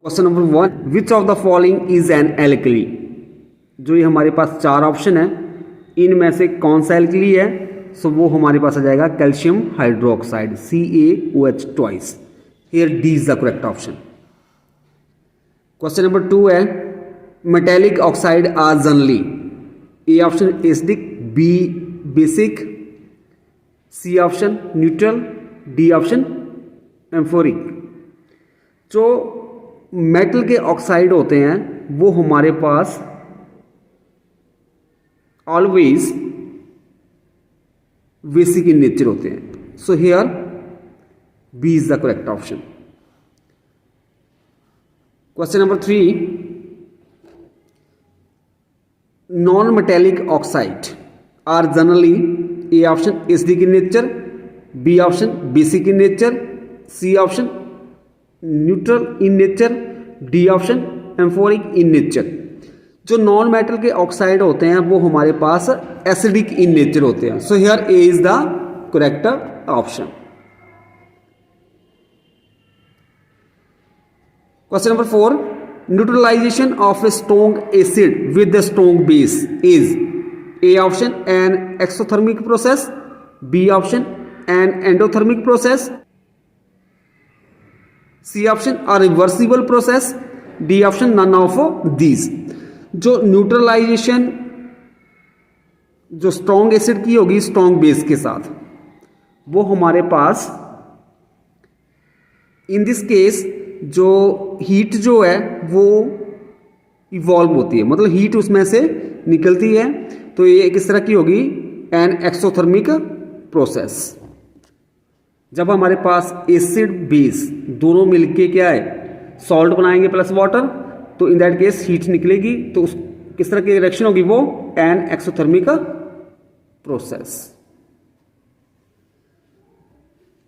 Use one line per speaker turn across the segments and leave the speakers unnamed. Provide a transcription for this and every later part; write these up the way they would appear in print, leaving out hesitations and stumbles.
Question number 1, which of the following is an alkali. जो ये हमारे पास 4 ऑप्शन है, इनमें से कौन सा एल्कली है? सो वो हमारे पास आ जाएगा calcium hydroxide, CaOH twice. Here D is the correct option. Question number 2 है, metallic oxide are generally, A option acidic, B basic, C option neutral, D option amphoric. जो मेटल के ऑक्साइड होते हैं वो हमारे पास ऑलवेज बेसिक इन नेचर होते हैं। So here B is the correct option. Question number 3, non metallic oxide are generally, A option acidic in nature, B option basic in nature, C option neutral in nature, D option amphoric in nature. जो non metal के oxide होते हैं वो हमारे पास acidic in nature होते हैं। So here A is the correct option. Question number 4, neutralization of a strong acid with the strong base is, A option an exothermic process, b option an endothermic process, c option a reversible process, d option none of these. जो neutralization जो strong acid की होगी strong base के साथ, वो हमारे पास in this case जो हीट जो है वो इवॉल्व होती है, मतलब हीट उसमें से निकलती है। तो ये किस तरह की होगी? N exothermic process. जब हमारे पास एसिड बेस दोनों मिलके क्या है सॉल्ट बनाएंगे प्लस वाटर, तो इन दैट केस हीट निकलेगी। तो उस किस तरह की रिएक्शन होगी? वो an exothermic process.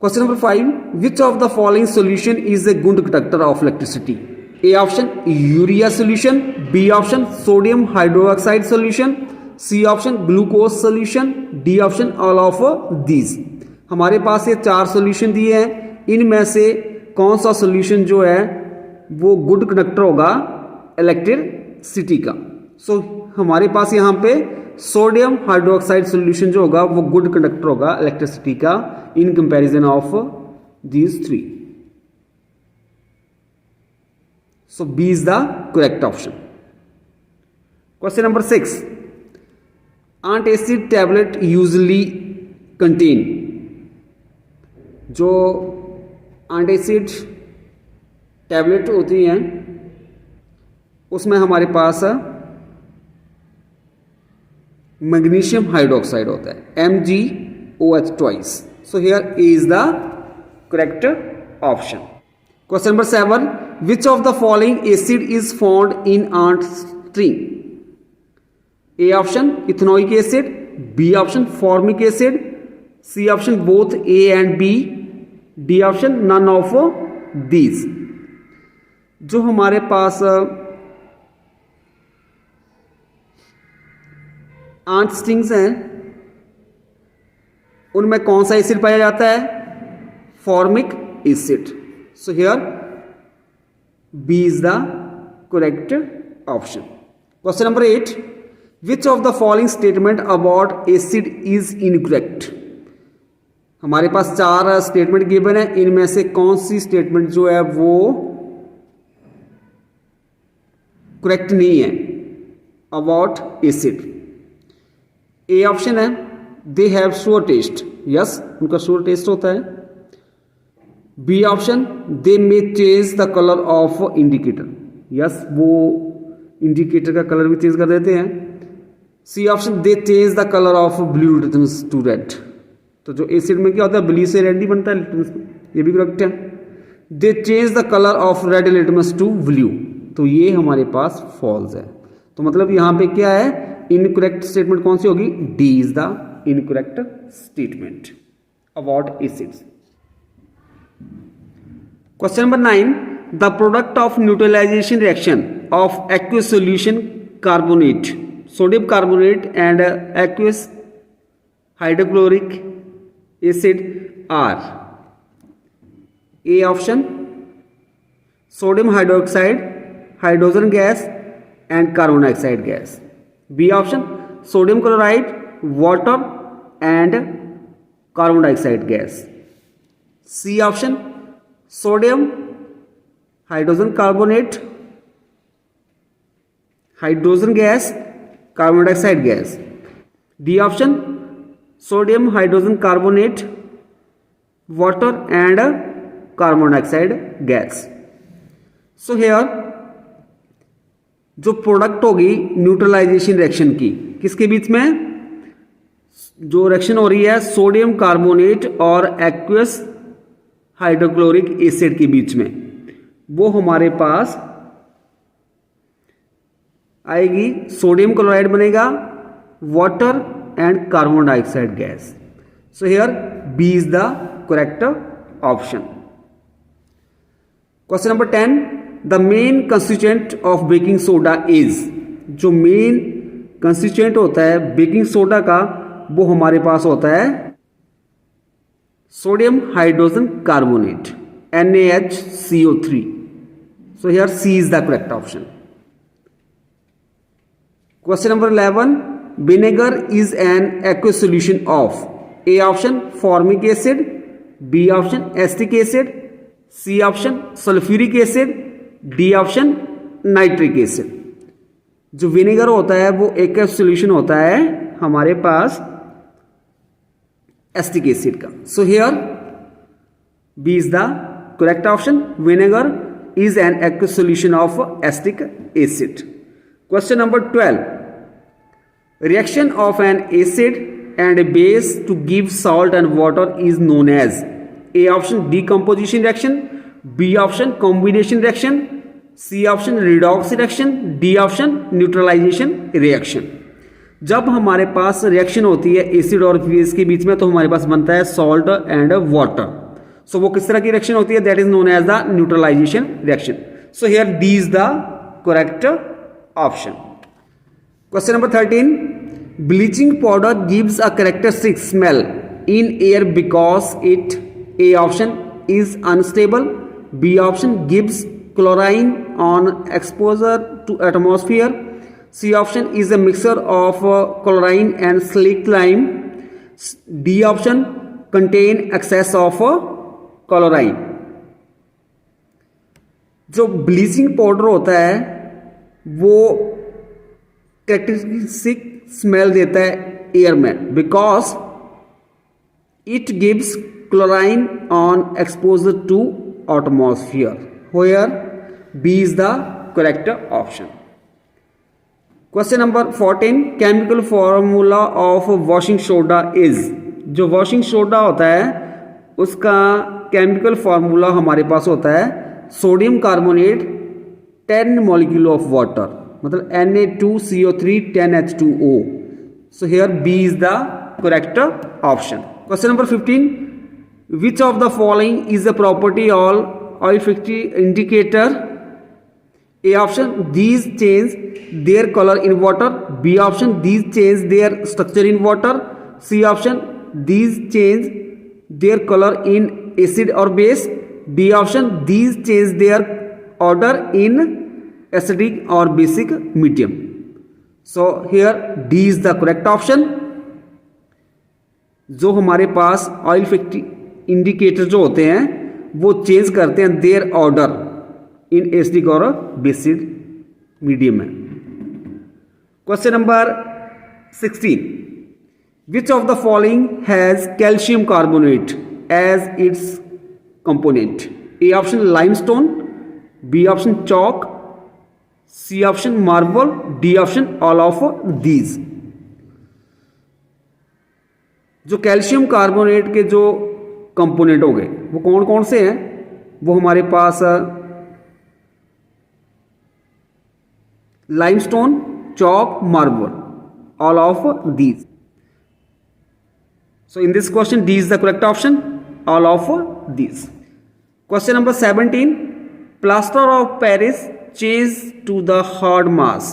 Question number 5, which of the following solution is a good conductor of electricity? A option urea solution, b option sodium hydroxide solution, c option glucose solution, d option all of these. हमारे पास ये 4 solution दिए हैं, इनमें से कौन सा solution जो है वो गुड कंडक्टर होगा इलेक्ट्रिसिटी का? सो हमारे पास यहाँ पे सोडियम हाइड्रोक्साइड सॉल्यूशन जो होगा वो गुड कंडक्टर होगा इलेक्ट्रिसिटी का in comparison of these 3। So b is the correct option. Question number 6, antacid tablet usually contain, जो एंटासिड टैबलेट होती हैं उसमें हमारे पास मैग्नीशियम हाइड्रोक्साइड होता है, MgOH twice. So here is the correct option. Question number 7, which of the following acid is found in ant sting? A option ethanoic acid, B option formic acid, c option both a and b, d option none of these. जो हमारे पास aunt strings हैं उनमें कौन सा acid पाया जाता है? Formic acid. So here B is the correct option. Question number 8, which of the following statement about acid is incorrect? हमारे पास 4 स्टेटमेंट गिवन है, इनमें से कौन सी स्टेटमेंट जो है वो करेक्ट नहीं है अबाउट एसिड? ए ऑप्शन है they have sour taste, yes उनका श्योर टेस्ट होता है। B option they may change the colour of indicator, yes वो इंडिकेटर का कलर भी चेंज कर देते हैं। C option they change the colour of blue litmus to red. तो जो एसिड में क्या होता है ब्लू से रेड ही बनता है लिटमस, ये भी करेक्ट है। They change the colour of red litmus to blue, तो ये हमारे पास फॉल्स है। तो मतलब यहाँ पे क्या है इनकरेक्ट स्टेटमेंट कौन सी होगी? D is the incorrect statement about acids. Question number 9, the product of neutralization reaction of aqueous solution carbonate, sodium carbonate and aqueous hydrochloric acid are, a option sodium hydroxide, hydrogen gas and carbon dioxide gas. B option, sodium chloride, water and carbon dioxide gas. C option, sodium hydrogen carbonate, hydrogen gas, carbon dioxide gas. D option, sodium hydrogen carbonate, water and carbon dioxide gas. So here जो product होगी neutralization reaction की, किसके बीच में जो reaction हो रही है सोडियम कार्बोनेट और एक्वस हाइड्रोक्लोरिक एसिड के बीच में, वो हमारे पास आएगी सोडियम क्लोराइड बनेगा, water and carbon dioxide gas. So here B is the correct option. Question number 10, the main constituent of baking soda is. जो मेन कंस्टिट्यूएंट होता है बेकिंग सोडा का वो हमारे पास होता है sodium hydrogen carbonate NaHCO3. So here c is the correct option. Question number 11, vinegar is an aqueous solution of. A option formic acid, B option acetic acid, c option sulphuric acid, d option nitric acid. जो vinegar होता है वो एक solution होता है हमारे पास acetic acid का. So here B is the correct option. Vinegar is an aqueous solution of acetic acid. Question number 12, reaction of an acid and a base to give salt and water is known as. A option decomposition reaction, B option combination reaction, C option redox reaction, D option neutralization reaction. जब हमारे पास reaction होती है acid और base के बीच में तो हमारे पास बनता है सॉल्ट एंड वाटर. सो वो किस तरह की रिएक्शन होती है, that is known as the neutralization reaction. So here D is the correct option. Question number 13, bleaching powder gives a characteristic smell in air because it, A option is unstable, B option gives chlorine on exposure to atmosphere, C option is a mixture of chlorine and slaked lime, D option contain excess of chlorine. जो bleaching powder होता है वो characteristic smell देता है air में because it gives chlorine on exposure to atmosphere. Here B is the correct option. Question number 14, chemical formula of washing soda is. जो washing soda होता है उसका केमिकल फॉर्मूला हमारे पास होता है sodium carbonate 10 molecule of water, मतलब Na2CO3 10H2O. So here B is the correct option. Question number 15, which of the following is the property of olfactory indicator? A option, these change their color in water, B option, these change their structure in water, C option, these change their color in acid or base, D option, these change their odor in acidic or basic medium. So here D is the correct option. जो हमारे पास oil factory indicator जो होते हैं वो change करते हैं their order in acidic और basic medium में. Question number 16, which of the following has calcium carbonate as its component. A option limestone, B option chalk, C option marble, D option all of these. जो calcium carbonate के जो component हो गए वो कौन कौन से हैं, वो हमारे पास limestone, chalk, marble, all of these. So in this question D is the correct option, all of these. Question number 17, plaster of Paris change to the hard mass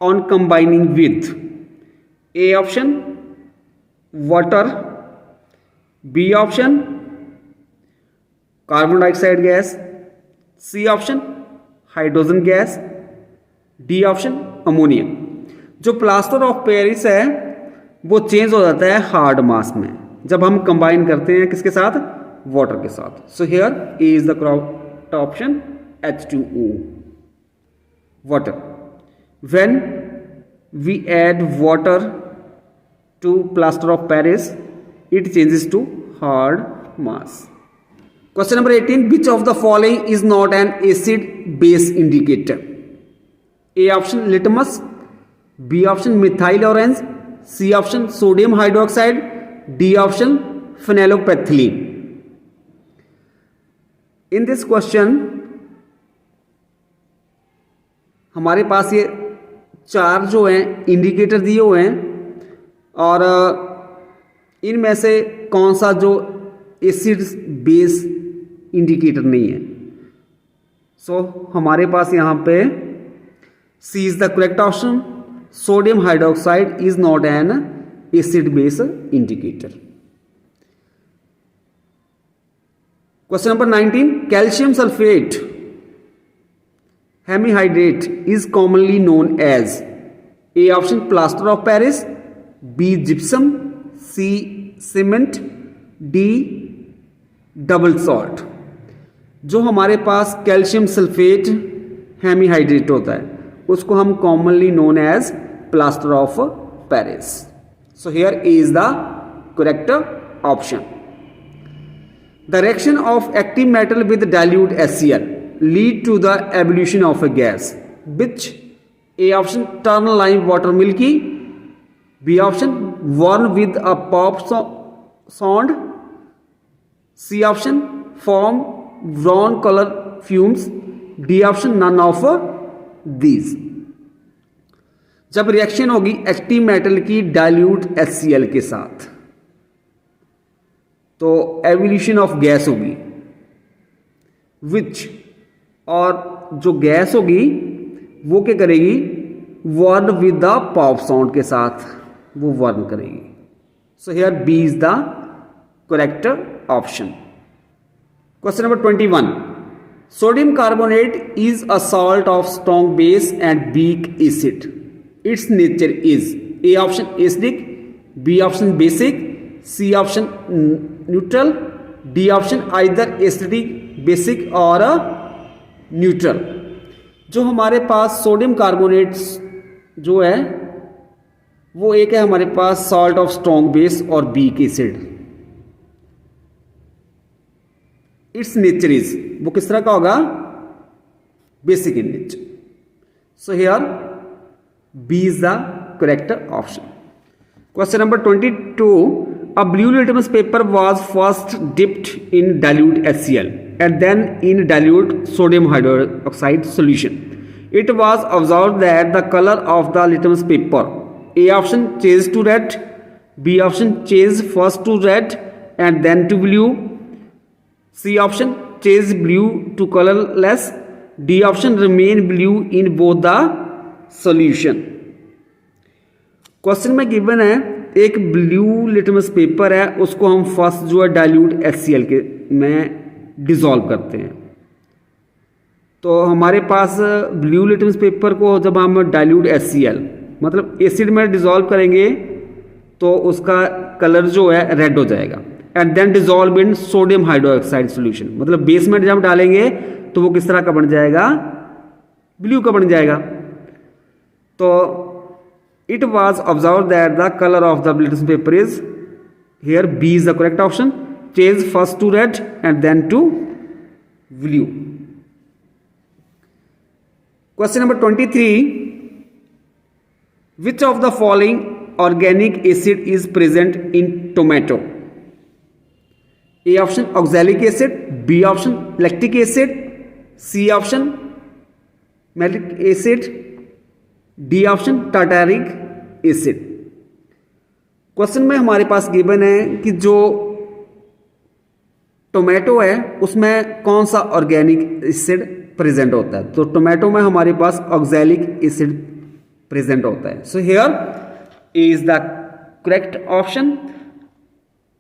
on combining with. A option water, B option carbon dioxide gas, C option hydrogen gas, D option ammonia. जो plaster of Paris है वो change हो जाता है hard mass में जब हम combine करते हैं किसके साथ, वाटर के साथ। सो here A is the correct option H2O, water. When we add water to plaster of Paris, it changes to hard mass. Question number 18. Which of the following is not an acid base indicator? A option litmus, B option methyl orange, C option sodium hydroxide, D option phenolphthalein. In this question हमारे पास ये चार जो हैं indicator दिए हुए हैं और इनमें से कौन सा जो एसिड बेस इंडिकेटर नहीं है। सो हमारे पास यहाँ पे C is the correct option, sodium hydroxide is not an acid base indicator. Question number 19. Calcium sulphate hemihydrate is commonly known as A option plaster of Paris, B gypsum, C cement, D double salt. जो हमारे पास calcium sulphate hemihydrate होता है उसको हम commonly known as plaster of Paris. So here A is the correct option. The reaction of active metal with dilute HCl lead to the evolution of a gas. Which? A option turn lime water milky, B option warm with a pop sound, C option form brown color fumes, D option none of these. जब reaction होगी active metal की dilute HCl के साथ तो evolution of gas होगी। विच, और जो gas होगी वो क्या करेगी, burn with the pop sound के साथ वो वर्न करेगी। So here B is the correct option. Question number 21. Sodium carbonate is a salt of strong base and weak acid. Its nature is A option acidic, B option basic, C option neutral, D option either acidic basic और neutral. जो हमारे पास sodium carbonate जो है वो एक है हमारे पास सॉल्ट ऑफ स्ट्रॉन्ग बेस और weak acid. Its nature is, वो किस तरह का होगा, basic in nature. So here B is the correct option. Question number 22. A blue litmus paper was first dipped in dilute HCl and then in dilute sodium hydroxide solution. It was observed that the color of the litmus paper, A option changed to red, B option changed first to red and then to blue, C option changed blue to colorless, D option remain blue in both the solution. Question में given है एक blue litmus paper है उसको हम first जो है dilute HCl के में डिसॉल्व करते हैं। तो हमारे पास ब्लू लिटमस पेपर को जब हम डाइल्यूट HCl मतलब एसिड में डिसॉल्व करेंगे तो उसका कलर जो है रेड हो जाएगा and then dissolve in sodium hydroxide solution. मतलब बेस में जब डालेंगे तो वो किस तरह का बन जाएगा, ब्लू का बन जाएगा। तो it was observed that the color of the litmus paper is, here B is the correct option, change first to red and then to blue. Question number 23. Which of the following organic acid is present in tomato? A option oxalic acid, B option lactic acid, C option malic acid, D option tartaric acid. Question में हमारे पास given है कि जो tomato है उसमें कौन सा organic acid present होता है। तो टोमेटो में हमारे पास ऑक्सैलिक एसिड प्रेजेंट होता है। So here A is the correct option.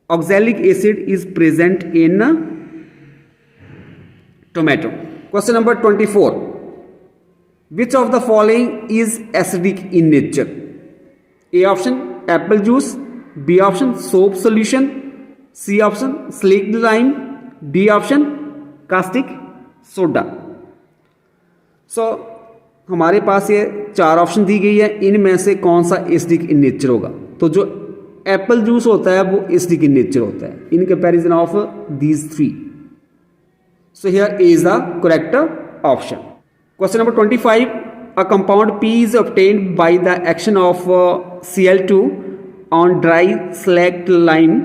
Oxalic acid is present in tomato. Question number 24, which of the following is acidic in nature? A option apple juice, B option soap solution, C option slaked lime, D option caustic soda. So हमारे पास ये 4 option दी गई है, इनमें से कौन सा acidic in nature होगा? तो जो एप्पल जूस होता है वो एसिडिक इन नेचर होता है इन comparison of these 3. So here A is the correct option. Question number 25, a compound P is obtained by the action of Cl2 on dry slaked lime.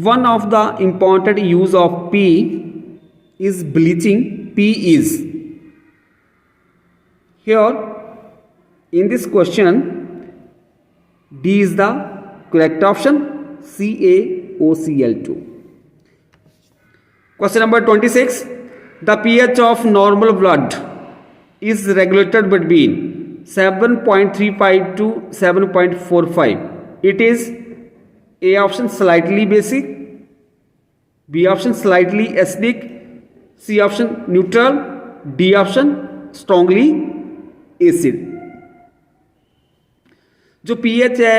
One of the important use of P is bleaching. P is here in this question D is the correct option, CaOCl2. Question number 26, the pH of normal blood is regulated between 7.35 to 7.45. It is A option slightly basic, B option slightly acidic, C option neutral, D option strongly acid. जो pH है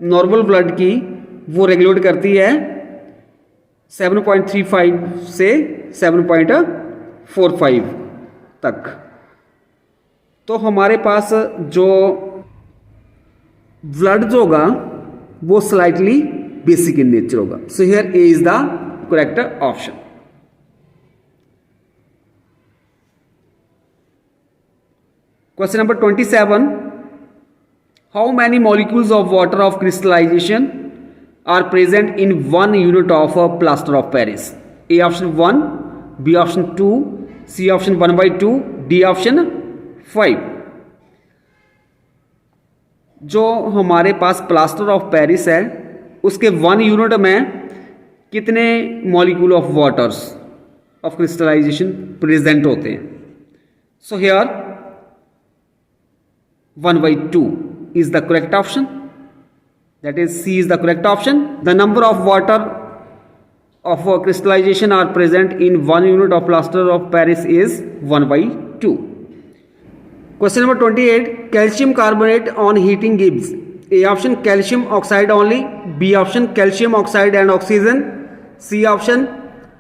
normal blood की वो regulate करती है 7.35 से 7.45 तक. तो हमारे पास जो ब्लड जो होगा वो स्लाइटली बेसिक इन नेचर होगा. So here A is the correct option. Question number 27, how many molecules of water of crystallisation are present in 1 unit of plaster of Paris? A option 1, B option 2, C option 1/2, D option 5. जो हमारे पास plaster of Paris है उसके 1 unit में कितने molecule of waters of crystallisation present होते हैं? So here 1/2 is the correct option, that is C is the correct option. The number of water of crystallization are present in 1 unit of plaster of Paris is 1/2. Question number 28, calcium carbonate on heating gives A option calcium oxide only, B option calcium oxide and oxygen, C option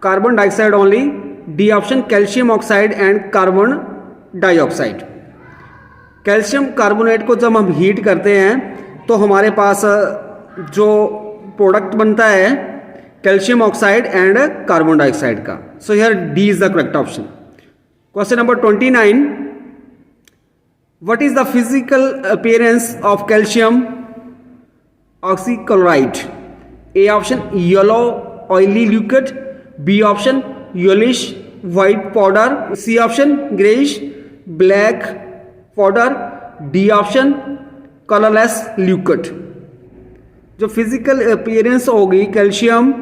carbon dioxide only, D option calcium oxide and carbon dioxide. Calcium carbonate को जब हम heat करते हैं तो हमारे पास जो product बनता है calcium oxide and carbon dioxide का. So here D is the correct option. Question number 29, what is the physical appearance of calcium oxychloride? A option yellow oily liquid, B option yellowish white powder, C option greyish black powder, D option colourless liquid. जो physical appearance होगी calcium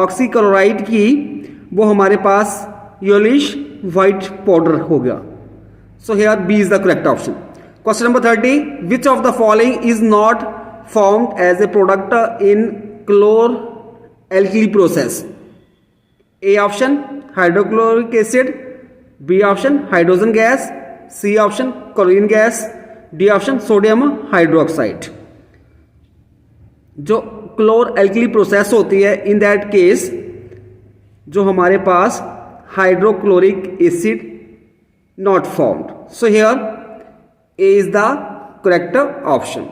oxychloride की वो हमारे पास yellowish white powder होगा. So here B is the correct option. Question number 30, which of the following is not formed as a product in chlor alkali process? A option hydrochloric acid, B option hydrogen gas, C option chlorine gas, D option sodium hydroxide. जो chlor alkali process होती है in that case जो हमारे पास hydrochloric acid not formed. So here A is the correct option.